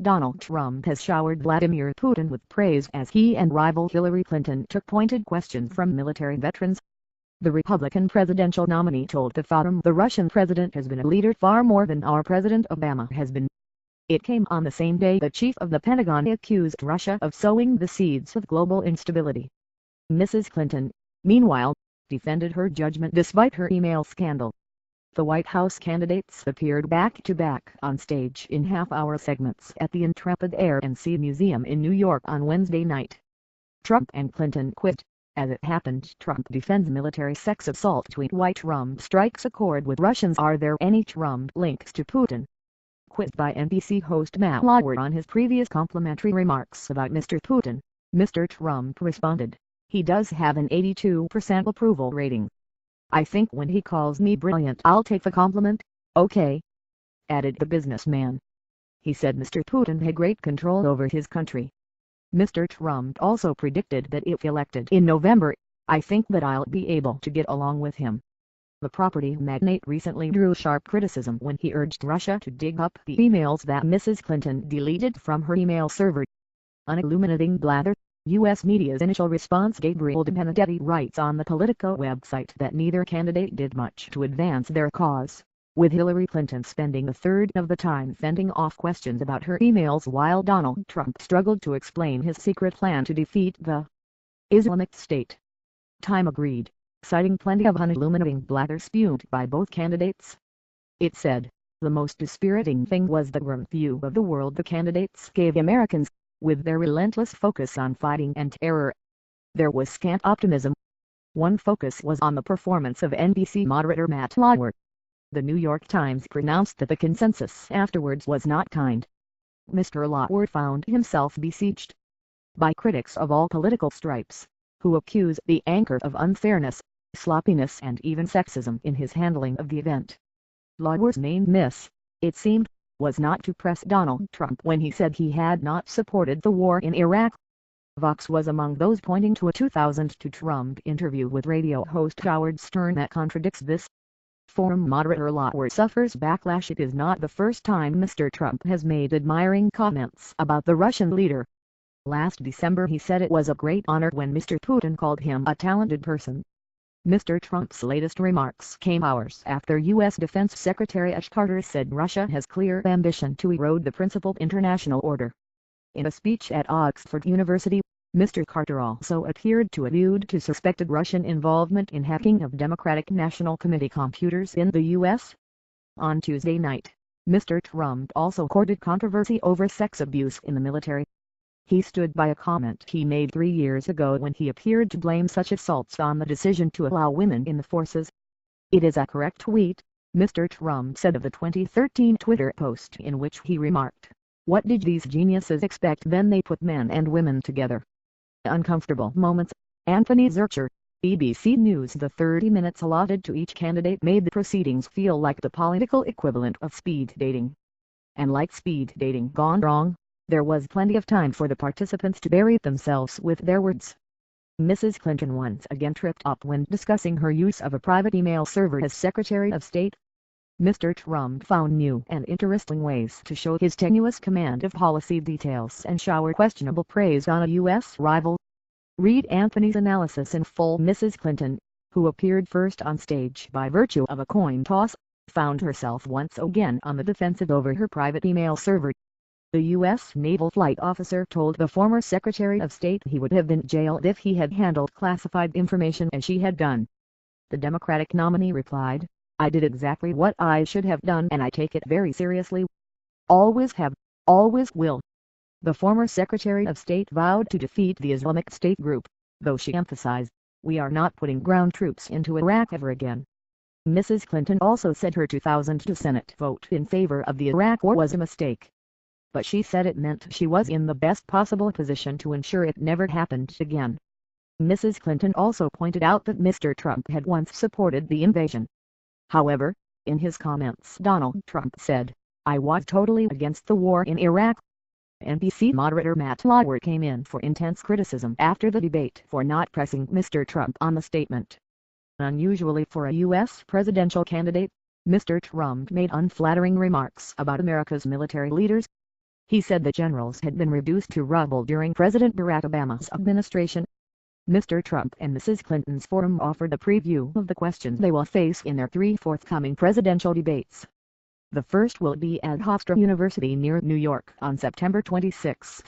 Donald Trump has showered Vladimir Putin with praise as he and rival Hillary Clinton took pointed questions from military veterans. The Republican presidential nominee told the Forum the Russian president has been a leader far more than our President Obama has been. It came on the same day the chief of the Pentagon accused Russia of sowing the seeds of global instability. Mrs. Clinton, meanwhile, defended her judgment despite her email scandal. The White House candidates appeared back-to-back on stage in half-hour segments at the Intrepid Air and Sea Museum in New York on Wednesday night. Trump and Clinton quit. As it happened, Trump defends military sex assault tweet. Why Trump strikes a chord with Russians? Are there any Trump links to Putin? Quizzed by NBC host Matt Lauer on his previous complimentary remarks about Mr. Putin, Mr. Trump responded, "He does have an 82% approval rating. I think when he calls me brilliant I'll take the compliment, okay?" added the businessman. He said Mr. Putin had great control over his country. Mr. Trump also predicted that if elected in November, "I think that I'll be able to get along with him." The property magnate recently drew sharp criticism when he urged Russia to dig up the emails that Mrs. Clinton deleted from her email server. An illuminating blather, U.S. media's initial response. Gabriel De Benedetti writes on the Politico website that neither candidate did much to advance their cause, with Hillary Clinton spending a third of the time fending off questions about her emails while Donald Trump struggled to explain his secret plan to defeat the Islamic State. Time agreed, citing plenty of unilluminating blather spewed by both candidates. It said, the most dispiriting thing was the grim view of the world the candidates gave Americans, with their relentless focus on fighting and terror. There was scant optimism. One focus was on the performance of NBC moderator Matt Lauer. The New York Times pronounced that the consensus afterwards was not kind. Mr. Lauer found himself besieged by critics of all political stripes, who accuse the anchor of unfairness, sloppiness and even sexism in his handling of the event. Lauer's main miss, it seemed, was not to press Donald Trump when he said he had not supported the war in Iraq. Vox was among those pointing to a 2002 Trump interview with radio host Howard Stern that contradicts this. Forum moderator Lauer suffers backlash. It is not the first time Mr. Trump has made admiring comments about the Russian leader. Last December he said it was a great honor when Mr. Putin called him a talented person. Mr. Trump's latest remarks came hours after U.S. Defense Secretary Ash Carter said Russia has clear ambition to erode the principled international order. In a speech at Oxford University, Mr. Carter also appeared to allude to suspected Russian involvement in hacking of Democratic National Committee computers in the U.S. On Tuesday night, Mr. Trump also courted controversy over sex abuse in the military. He stood by a comment he made 3 years ago when he appeared to blame such assaults on the decision to allow women in the forces. It is a correct tweet, Mr. Trump said of the 2013 Twitter post in which he remarked, "What did these geniuses expect? Then they put men and women together." Uncomfortable moments. Anthony Zurcher, BBC News. The 30 minutes allotted to each candidate made the proceedings feel like the political equivalent of speed dating. And like speed dating gone wrong, there was plenty of time for the participants to bury themselves with their words. Mrs. Clinton once again tripped up when discussing her use of a private email server as Secretary of State. Mr. Trump found new and interesting ways to show his tenuous command of policy details and shower questionable praise on a U.S. rival. Read Anthony's analysis in full. Mrs. Clinton, who appeared first on stage by virtue of a coin toss, found herself once again on the defensive over her private email server. The U.S. naval flight officer told the former Secretary of State he would have been jailed if he had handled classified information as she had done. The Democratic nominee replied, "I did exactly what I should have done and I take it very seriously. Always have, always will." The former Secretary of State vowed to defeat the Islamic State group, though she emphasized, "We are not putting ground troops into Iraq ever again." Mrs. Clinton also said her 2002 Senate vote in favor of the Iraq War was a mistake. But she said it meant she was in the best possible position to ensure it never happened again. Mrs. Clinton also pointed out that Mr. Trump had once supported the invasion. However, in his comments Donald Trump said, "I was totally against the war in Iraq." NBC moderator Matt Lauer came in for intense criticism after the debate for not pressing Mr. Trump on the statement. Unusually for a U.S. presidential candidate, Mr. Trump made unflattering remarks about America's military leaders. He said the generals had been reduced to rubble during President Barack Obama's administration. Mr. Trump and Mrs. Clinton's forum offered a preview of the questions they will face in their 3 forthcoming presidential debates. The first will be at Hofstra University near New York on September 26.